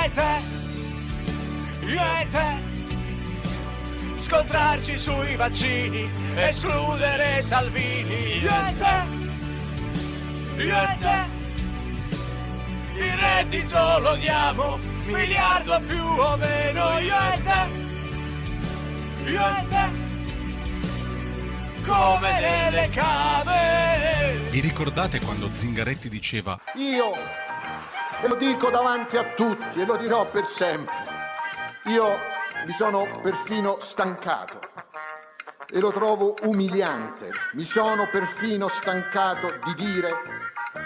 e te, io e te, scontrarci sui vaccini, escludere Salvini, io e te, io e te, il reddito lo diamo, miliardo più o meno, io e te, io e te, come nelle camere. Vi ricordate quando Zingaretti diceva Io, e lo dico davanti a tutti e lo dirò per sempre, io mi sono perfino stancato e lo trovo umiliante, mi sono perfino stancato di dire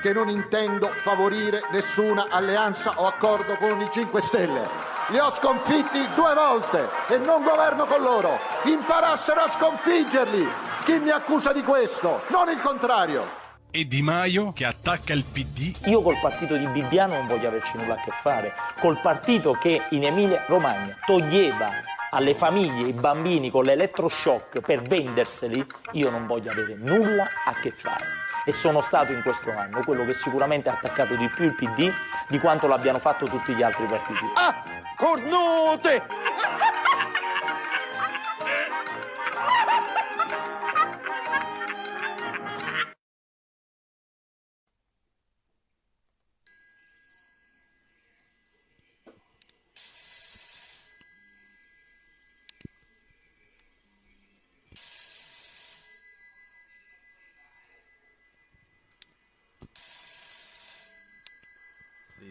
che non intendo favorire nessuna alleanza o accordo con i 5 Stelle. Li ho sconfitti 2 volte e non governo con loro. Imparassero a sconfiggerli chi mi accusa di questo, non il contrario. e Di Maio che attacca il PD. Io col partito di Bibbiano non voglio averci nulla a che fare, col partito che in Emilia Romagna toglieva alle famiglie i bambini con l'elettroshock per venderseli, io non voglio avere nulla a che fare. E sono stato in questo anno quello che sicuramente ha attaccato di più il PD di quanto l'abbiano fatto tutti gli altri partiti. Ah, cornute!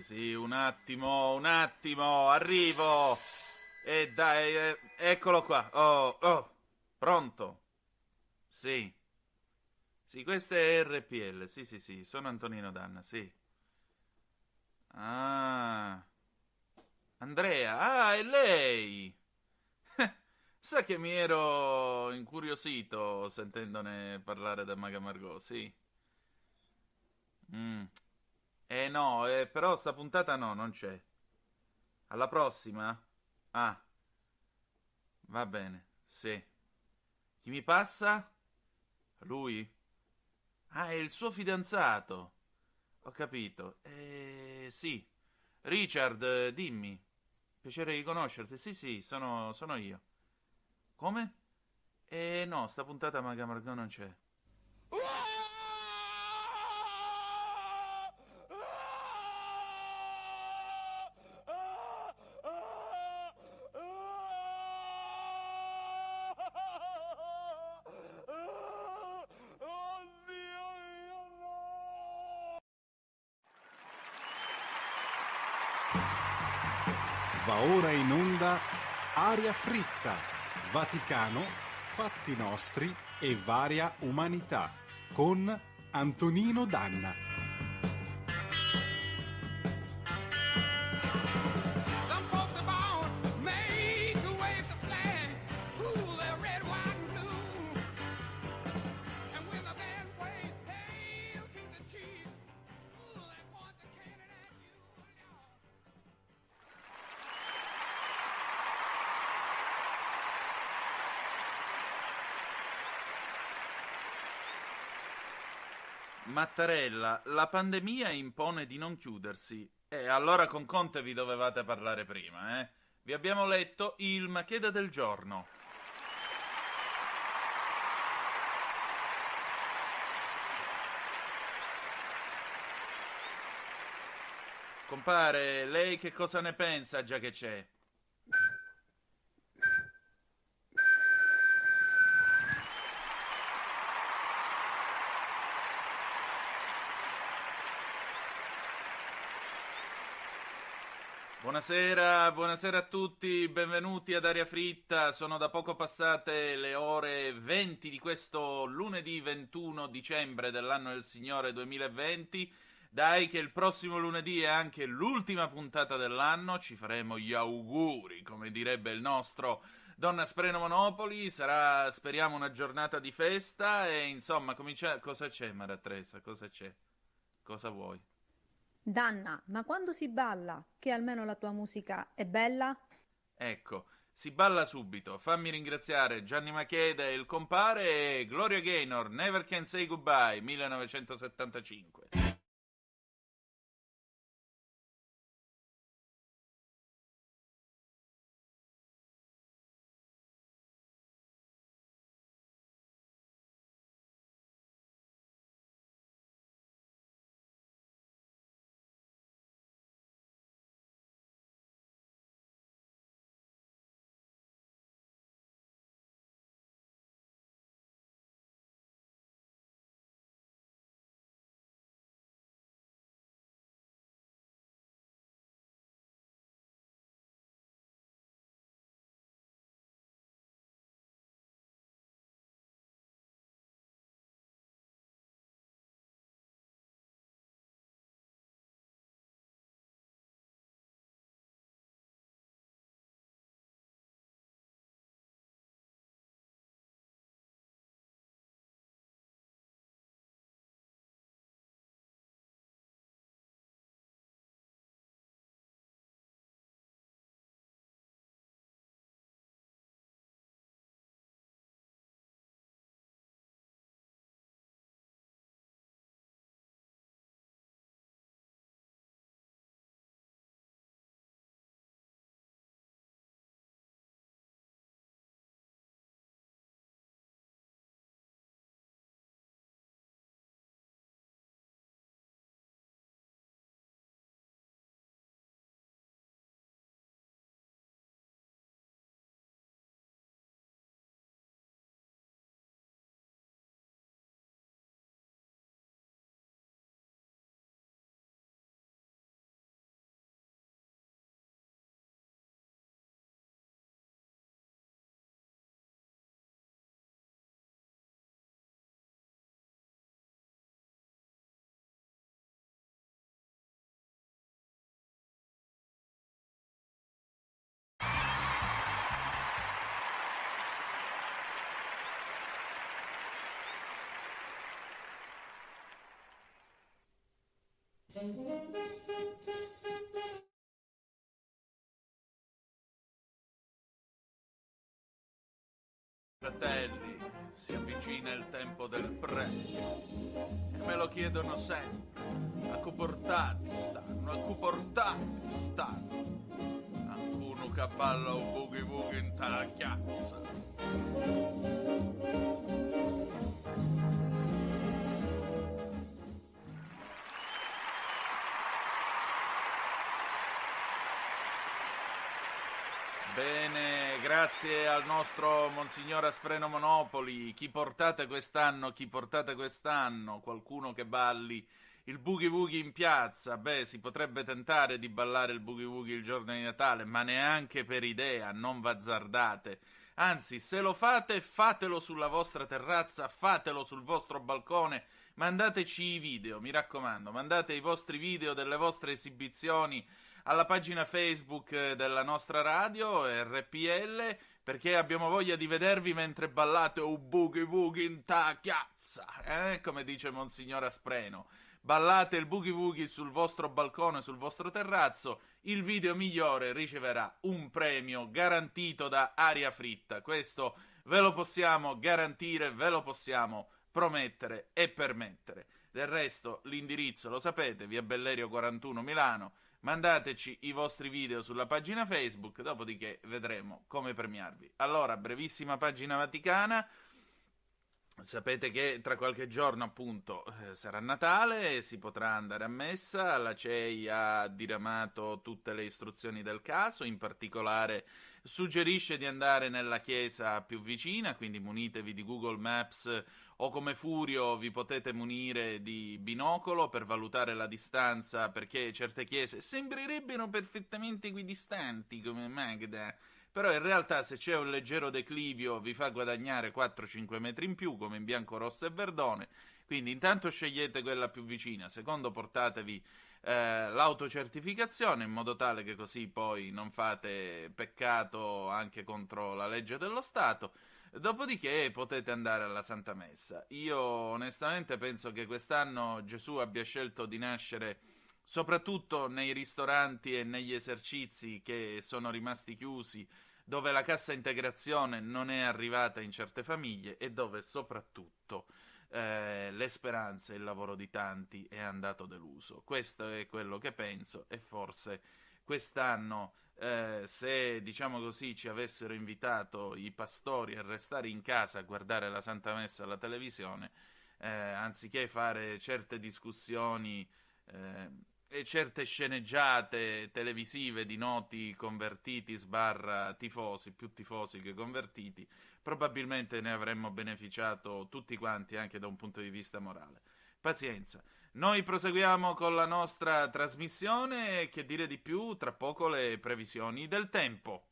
Sì, un attimo, arrivo. E dai, eccolo qua. Oh, pronto? Sì. Sì, questa è RPL. Sì, sono Antonino Danna, sì. Ah. Andrea, è lei. Sa che mi ero incuriosito sentendone parlare da Maga Margot, sì. No, però sta puntata no, non c'è. Alla prossima? Ah, va bene, sì. Chi mi passa? Lui? Ah, è il suo fidanzato. Ho capito. Sì. Richard, dimmi. Piacere di conoscerti. Sì, sono io. Come? No, sta puntata Maga Margot non c'è. Va ora in onda Aria fritta, Vaticano, fatti nostri e varia umanità con Antonino Danna. Mattarella, la pandemia impone di non chiudersi. Allora con Conte vi dovevate parlare prima, eh? Vi abbiamo letto il Macheda del giorno. Compare, lei che cosa ne pensa già che c'è? Buonasera a tutti, benvenuti ad Aria Fritta. Sono da poco passate le ore 20 di questo lunedì 21 dicembre dell'anno del Signore 2020. Dai che il prossimo lunedì è anche l'ultima puntata dell'anno, ci faremo gli auguri, come direbbe il nostro Donna Spreno Monopoli. Sarà, speriamo, una giornata di festa e insomma, cosa c'è, Maria Teresa? Cosa c'è? Cosa vuoi? Danna, ma quando si balla, che almeno la tua musica è bella? Ecco, si balla subito. Fammi ringraziare Gianni Macheda e il compare e Gloria Gaynor, Never Can Say Goodbye, 1975. Fratelli, si avvicina il tempo del premio. E me lo chiedono sempre. A che portati stanno. Alcuno che balla un boogie woogie in tala chiazza. Bene, grazie al nostro Monsignor Aspreno Monopoli. Chi portate quest'anno? Qualcuno che balli il boogie woogie in piazza? Beh, si potrebbe tentare di ballare il boogie woogie il giorno di Natale, ma neanche per idea, non v'azzardate. Anzi, se lo fate, fatelo sulla vostra terrazza, fatelo sul vostro balcone, mandateci i video, mi raccomando, mandate i vostri video delle vostre esibizioni alla pagina Facebook della nostra radio, RPL, perché abbiamo voglia di vedervi mentre ballate un boogie woogie in ta chiazza, come dice Monsignor Aspreno. Ballate il boogie woogie sul vostro balcone, sul vostro terrazzo, il video migliore riceverà un premio garantito da Aria Fritta. Questo ve lo possiamo garantire, ve lo possiamo promettere e permettere. Del resto, l'indirizzo lo sapete, via Bellerio 41 Milano. Mandateci i vostri video sulla pagina Facebook, dopodiché vedremo come premiarvi. Allora, brevissima pagina vaticana. Sapete che tra qualche giorno, appunto, sarà Natale e si potrà andare a messa. La CEI ha diramato tutte le istruzioni del caso, in particolare suggerisce di andare nella chiesa più vicina, quindi munitevi di Google Maps o come Furio vi potete munire di binocolo per valutare la distanza, perché certe chiese sembrerebbero perfettamente equidistanti come Magda, però in realtà se c'è un leggero declivio vi fa guadagnare 4-5 metri in più, come in bianco, rosso e verdone. Quindi intanto scegliete quella più vicina, secondo portatevi l'autocertificazione, in modo tale che così poi non fate peccato anche contro la legge dello Stato. Dopodiché potete andare alla Santa Messa. Io onestamente penso che quest'anno Gesù abbia scelto di nascere soprattutto nei ristoranti e negli esercizi che sono rimasti chiusi, dove la cassa integrazione non è arrivata in certe famiglie e dove soprattutto le speranze e il lavoro di tanti è andato deluso. Questo è quello che penso, e forse quest'anno se, diciamo così, ci avessero invitato i pastori a restare in casa a guardare la Santa Messa alla televisione, anziché fare certe discussioni e certe sceneggiate televisive di noti convertiti / tifosi, più tifosi che convertiti, probabilmente ne avremmo beneficiato tutti quanti anche da un punto di vista morale. Pazienza. Noi proseguiamo con la nostra trasmissione e, che dire di più, tra poco le previsioni del tempo.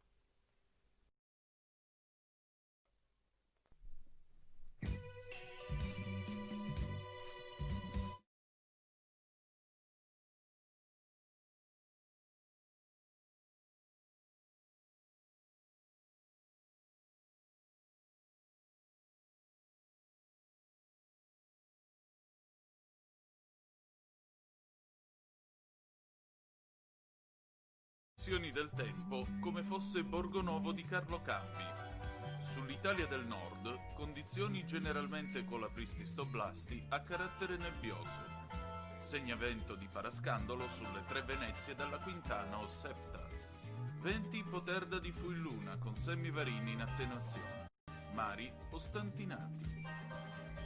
Del tempo come fosse Borgonovo di Carlo Cambi. Sull'Italia del Nord, condizioni generalmente colapristi-stoblasti a carattere nebbioso. Segnavento di parascandolo sulle 3 Venezie della Quintana o Septa. Venti poterda di fuilluna con semivarini in attenuazione. Mari ostantinati.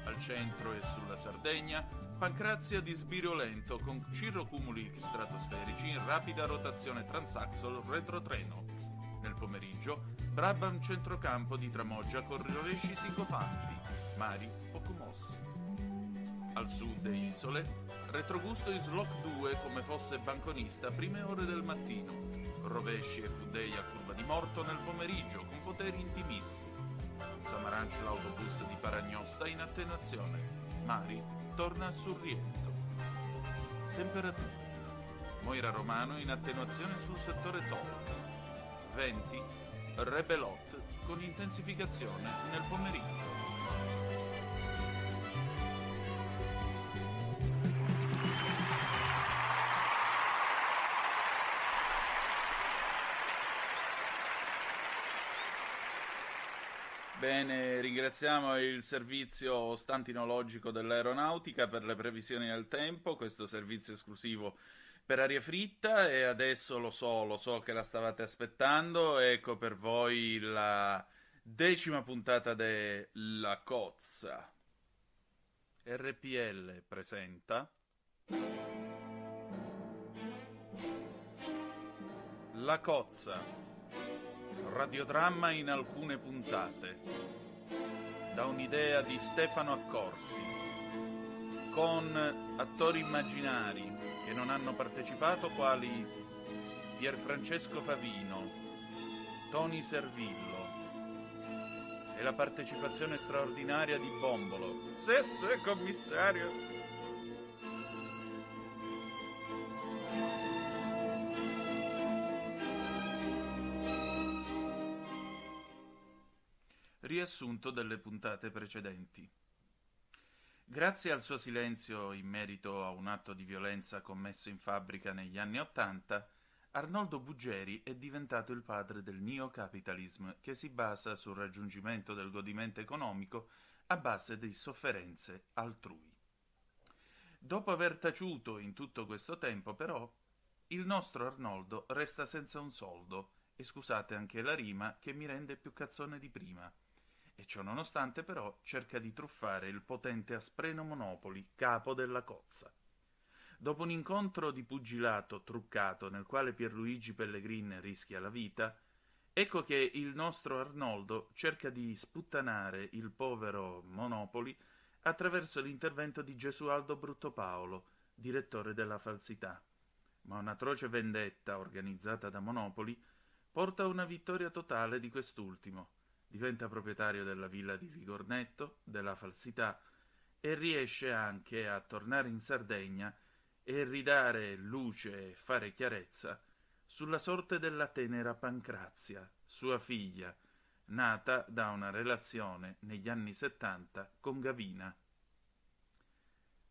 Al centro e sulla Sardegna, pancrazia di sbiro lento con cirrocumuli stratosferici in rapida rotazione transaxle retrotreno. Nel pomeriggio, Brabham centrocampo di Tramoggia con rovesci sicofanti, mari poco mossi. Al sud e isole, retrogusto in Sloc 2 come fosse banconista prime ore del mattino, rovesci e Fudei a curva di morto nel pomeriggio con poteri intimisti. Samaranch l'autobus di Paragnosta in attenuazione, Mari torna a Surriento. Temperature. Moira Romano in attenuazione sul settore Toro. Venti, Rebelot con intensificazione nel pomeriggio. Bene, ringraziamo il servizio stantinologico dell'aeronautica per le previsioni del tempo, questo servizio esclusivo per aria fritta, e adesso lo so che la stavate aspettando, ecco per voi la 10ª puntata della Cozza. RPL presenta La Cozza, radiodramma in alcune puntate, da un'idea di Stefano Accorsi, con attori immaginari che non hanno partecipato quali Pierfrancesco Favino, Tony Servillo e la partecipazione straordinaria di Bombolo. Sì, commissario! Riassunto delle puntate precedenti. Grazie al suo silenzio in merito a un atto di violenza commesso in fabbrica negli anni '80, Arnoldo Buggeri è diventato il padre del neocapitalism che si basa sul raggiungimento del godimento economico a base di sofferenze altrui. Dopo aver taciuto in tutto questo tempo, però, il nostro Arnoldo resta senza un soldo, e scusate anche la rima che mi rende più cazzone di prima. E ciò nonostante però cerca di truffare il potente Aspreno Monopoli, capo della Cozza. Dopo un incontro di pugilato truccato nel quale Pierluigi Pellegrin rischia la vita, ecco che il nostro Arnoldo cerca di sputtanare il povero Monopoli attraverso l'intervento di Gesualdo Bruttopaolo, direttore della Falsità. Ma un'atroce vendetta organizzata da Monopoli porta a una vittoria totale di quest'ultimo. Diventa proprietario della villa di Ligornetto, della Falsità, e riesce anche a tornare in Sardegna e ridare luce e fare chiarezza sulla sorte della tenera Pancrazia, sua figlia, nata da una relazione negli anni '70 con Gavina.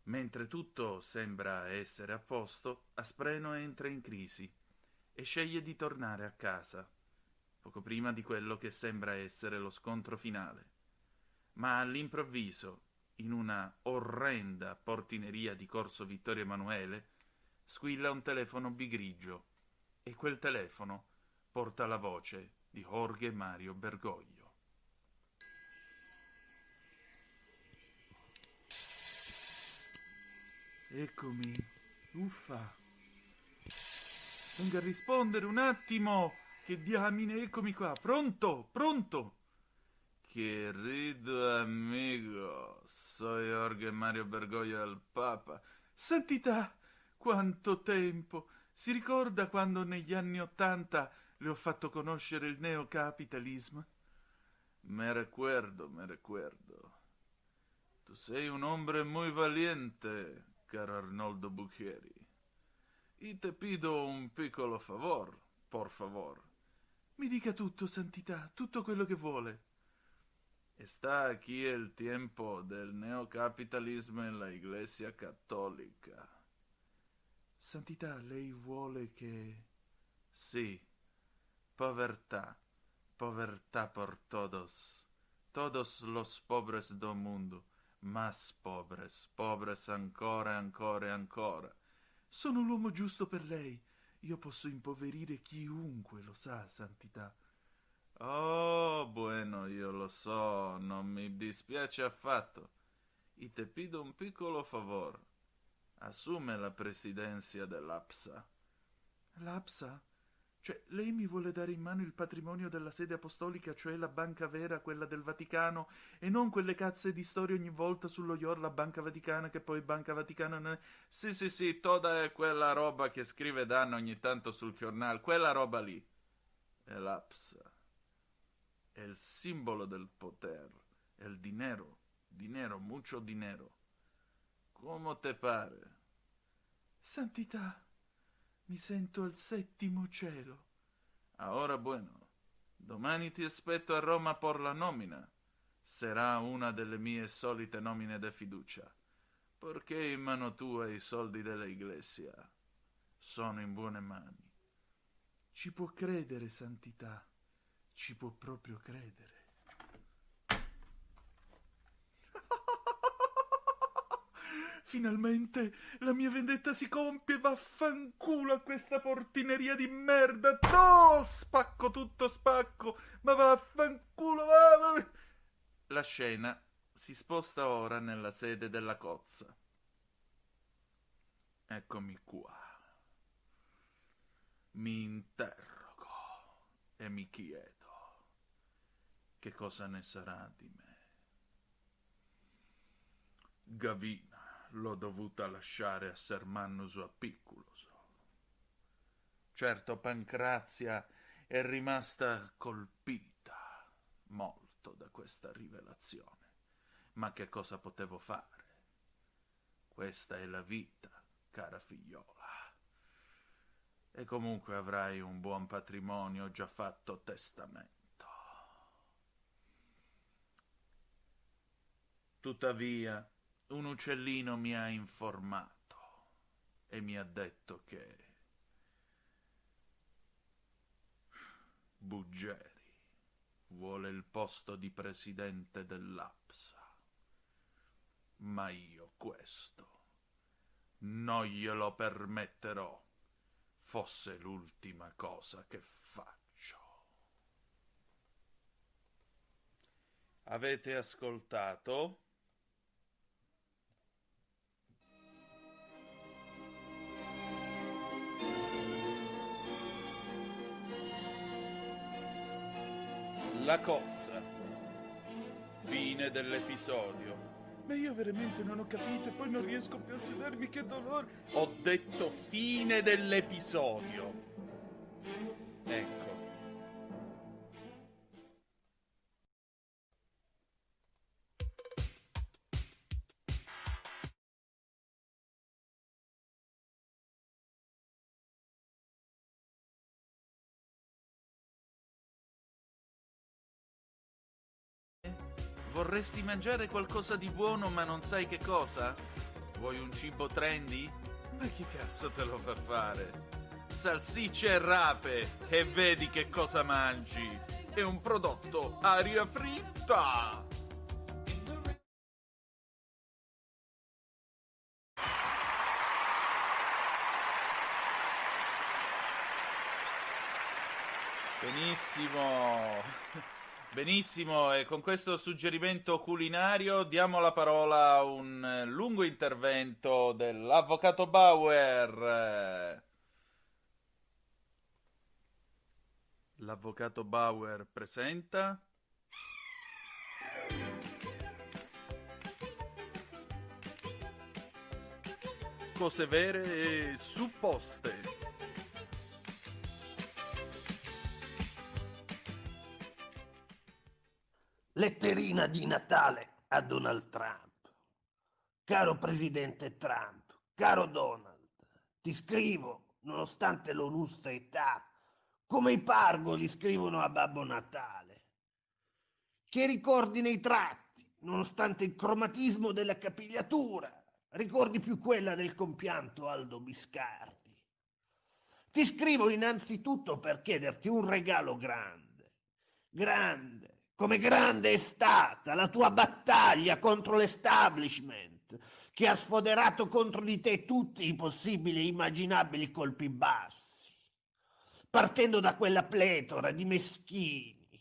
Mentre tutto sembra essere a posto, Aspreno entra in crisi e sceglie di tornare a casa, poco prima di quello che sembra essere lo scontro finale. Ma all'improvviso, in una orrenda portineria di Corso Vittorio Emanuele, squilla un telefono bigrigio, e quel telefono porta la voce di Jorge Mario Bergoglio. Eccomi, uffa. Venga a rispondere un attimo. Che diamine, eccomi qua, pronto, pronto. Querido amigo, soy Jorge Mario Bergoglio del Papa. Santità, quanto tempo! Si ricorda quando negli anni '80 le ho fatto conoscere il neocapitalismo? Me recuerdo, me recuerdo. Tu sei un hombre muy valiente, caro Arnoldo Buggeri. Y te pido un piccolo favor, por favor. Mi dica tutto, Santità, tutto quello che vuole. Está aquí el tiempo del neocapitalismo en la Iglesia Católica. Santità, lei vuole che... Sì, povertà, povertà por todos. Todos los pobres do mundo, más pobres, pobres ancora, ancora e ancora. Sono l'uomo giusto per lei. Io posso impoverire chiunque, lo sa, Santità. Oh, bueno, io lo so, non mi dispiace affatto. Y te pido un piccolo favor. Assume la presidenza dell'APSA. L'APSA? Cioè, lei mi vuole dare in mano il patrimonio della sede apostolica, cioè la banca vera, quella del Vaticano, e non quelle cazze di storie ogni volta sullo IOR, la Banca Vaticana, che poi Banca Vaticana non è... Sì, tutta è quella roba che scrive Dan ogni tanto sul giornale, quella roba lì. È l'APSA. È il simbolo del poter, è il dinero, mucho dinero. Come te pare? Santità, mi sento al 7° cielo. Ahora bueno, domani ti aspetto a Roma por la nomina. Sarà una delle mie solite nomine de fiducia, perché in mano tua i soldi della Iglesia sono in buone mani. Ci può credere, Santità, ci può proprio credere. Finalmente la mia vendetta si compie, vaffanculo a questa portineria di merda. No, spacco tutto, spacco, ma vaffanculo, va. La scena si sposta ora nella sede della cozza. Eccomi qua. Mi interrogo e mi chiedo che cosa ne sarà di me. Gavina l'ho dovuta lasciare a Sermannus Appiculos. Certo, Pancrazia è rimasta colpita molto da questa rivelazione, ma che cosa potevo fare? Questa è la vita, cara figliola. E comunque avrai un buon patrimonio, già fatto testamento. Tuttavia, un uccellino mi ha informato e mi ha detto che Buggeri vuole il posto di presidente dell'APSA, ma io questo non glielo permetterò, fosse l'ultima cosa che faccio. Avete ascoltato? La cozza. Fine dell'episodio. Ma io veramente non ho capito e poi non riesco più a sedermi, che dolore. Ho detto fine dell'episodio. Ecco. Vorresti mangiare qualcosa di buono ma non sai che cosa? Vuoi un cibo trendy? Ma chi cazzo te lo fa fare? Salsicce e rape e vedi che cosa mangi. È un prodotto aria fritta. Benissimo. Benissimo, e con questo suggerimento culinario diamo la parola a un lungo intervento dell'avvocato Bauer. L'avvocato Bauer presenta. Cose vere e supposte. Letterina di Natale a Donald Trump. Caro presidente Trump, caro Donald, ti scrivo, nonostante l'onusta età, come i pargoli scrivono a Babbo Natale. Che ricordi nei tratti, nonostante il cromatismo della capigliatura, ricordi più quella del compianto Aldo Biscardi. Ti scrivo innanzitutto per chiederti un regalo grande, grande, come grande è stata la tua battaglia contro l'establishment, che ha sfoderato contro di te tutti i possibili e immaginabili colpi bassi, partendo da quella pletora di meschini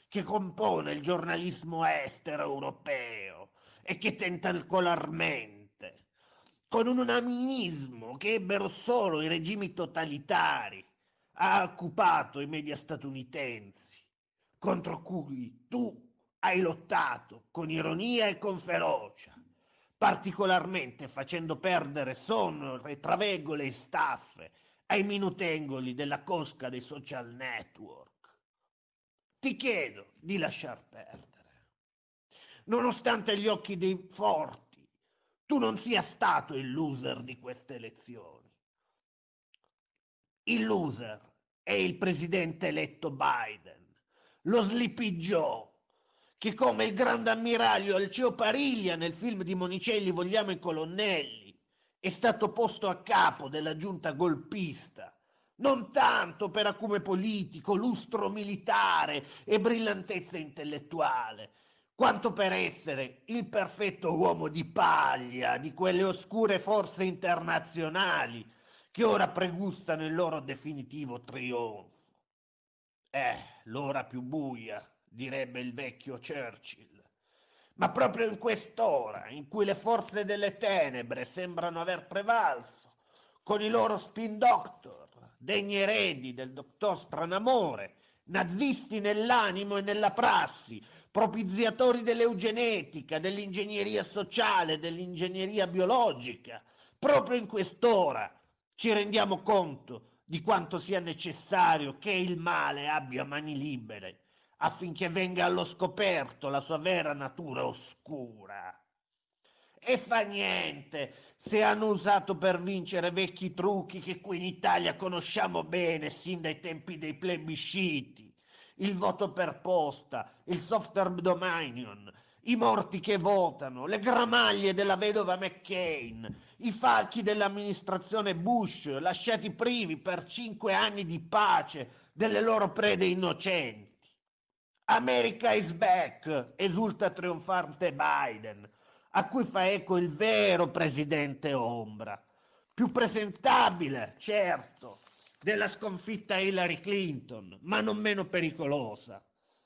che compone il giornalismo estero europeo e che tentacolarmente, con un unanimismo che ebbero solo i regimi totalitari, ha occupato i media statunitensi, contro cui tu hai lottato con ironia e con ferocia, particolarmente facendo perdere sonno, travegole e staffe ai minutengoli della cosca dei social network. Ti chiedo di lasciar perdere. Nonostante gli occhi dei forti, tu non sia stato il loser di queste elezioni. Il loser è il presidente eletto Biden, lo Sleepy Joe, che come il grande ammiraglio Alceo Pariglia nel film di Monicelli Vogliamo i colonnelli, è stato posto a capo della giunta golpista, non tanto per acume politico, lustro militare e brillantezza intellettuale, quanto per essere il perfetto uomo di paglia di quelle oscure forze internazionali che ora pregustano il loro definitivo trionfo. L'ora più buia, direbbe il vecchio Churchill. Ma proprio in quest'ora, in cui le forze delle tenebre sembrano aver prevalso, con i loro spin doctor, degni eredi del dottor Stranamore, nazisti nell'animo e nella prassi, propiziatori dell'eugenetica, dell'ingegneria sociale, dell'ingegneria biologica, proprio in quest'ora ci rendiamo conto di quanto sia necessario che il male abbia mani libere affinché venga allo scoperto la sua vera natura oscura. E fa niente se hanno usato per vincere vecchi trucchi che qui in Italia conosciamo bene sin dai tempi dei plebisciti. Il voto per posta, il software dominion, i morti che votano, le gramaglie della vedova McCain, i falchi dell'amministrazione Bush lasciati privi per 5 anni di pace delle loro prede innocenti. America is back, esulta trionfante Biden, a cui fa eco il vero presidente ombra, più presentabile, certo, della sconfitta Hillary Clinton, ma non meno pericolosa.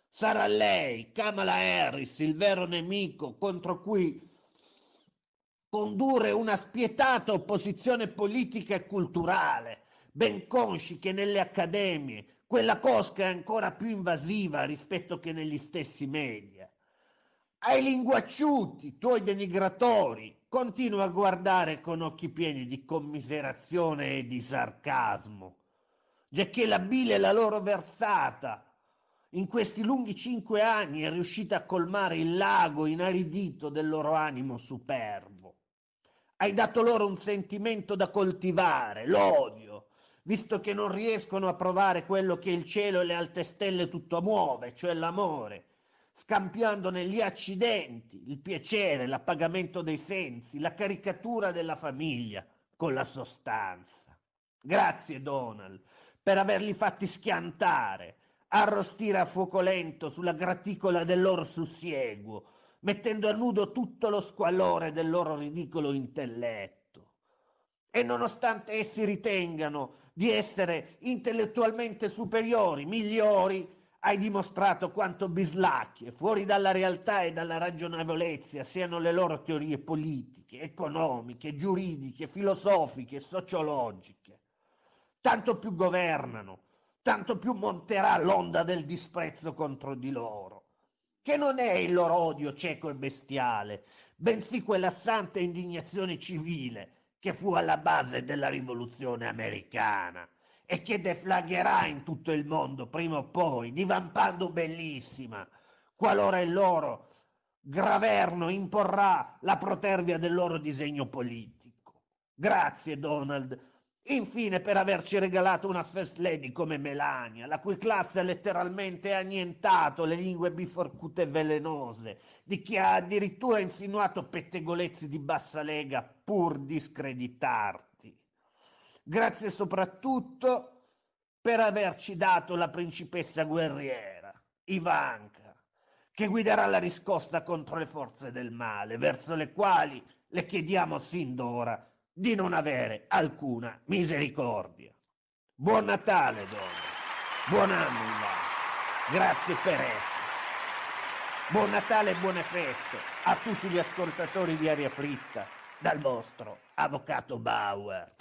Sarà lei, Kamala Harris, il vero nemico contro cui condurre una spietata opposizione politica e culturale, ben consci che nelle accademie quella cosca è ancora più invasiva rispetto che negli stessi media. Ai linguacciuti, tuoi denigratori, continua a guardare con occhi pieni di commiserazione e di sarcasmo, giacché la bile la loro versata in questi lunghi 5 anni è riuscita a colmare il lago inaridito del loro animo superbo. Hai dato loro un sentimento da coltivare, l'odio, visto che non riescono a provare quello che il cielo e le alte stelle tutto muove, cioè l'amore, scambiandone gli accidenti, il piacere, l'appagamento dei sensi, la caricatura della famiglia con la sostanza. Grazie, Donald, per averli fatti schiantare, arrostire a fuoco lento sulla graticola del loro sussieguo, mettendo a nudo tutto lo squallore del loro ridicolo intelletto. E nonostante essi ritengano di essere intellettualmente superiori, migliori, hai dimostrato quanto bislacche, fuori dalla realtà e dalla ragionevolezza, siano le loro teorie politiche, economiche, giuridiche, filosofiche, sociologiche. Tanto più governano, tanto più monterà l'onda del disprezzo contro di loro, che non è il loro odio cieco e bestiale, bensì quella santa indignazione civile che fu alla base della rivoluzione americana e che deflagherà in tutto il mondo prima o poi, divampando bellissima, qualora il loro graverno imporrà la protervia del loro disegno politico. Grazie, Donald, infine, per averci regalato una first lady come Melania, la cui classe ha letteralmente annientato le lingue biforcute e velenose di chi ha addirittura insinuato pettegolezzi di bassa lega pur di screditarti. Grazie soprattutto per averci dato la principessa guerriera, Ivanka, che guiderà la riscossa contro le forze del male, verso le quali le chiediamo sin d'ora di non avere alcuna misericordia. Buon Natale, Donna. Buon anno in là. Grazie per essere. Buon Natale e buone feste a tutti gli ascoltatori di Aria Fritta dal vostro avvocato Bauer.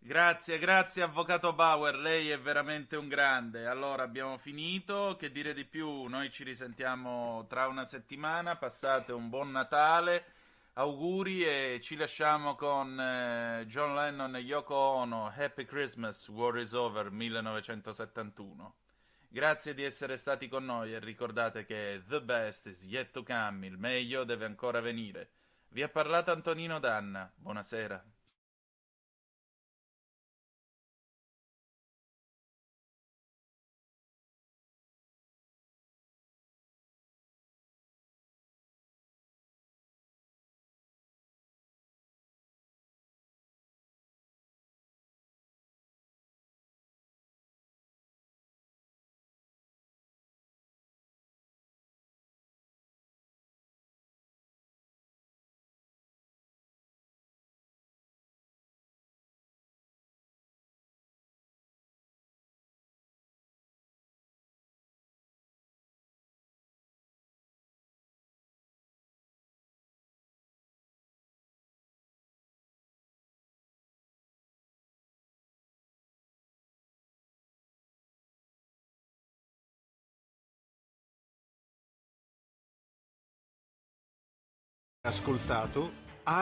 Grazie, grazie avvocato Bauer, lei è veramente un grande. Allora abbiamo finito, che dire di più? Noi ci risentiamo tra una settimana, passate un buon Natale, auguri e ci lasciamo con John Lennon e Yoko Ono, Happy Christmas, War is Over 1971. Grazie di essere stati con noi e ricordate che the best is yet to come, il meglio deve ancora venire. Vi ha parlato Antonino Danna, buonasera. Ascoltato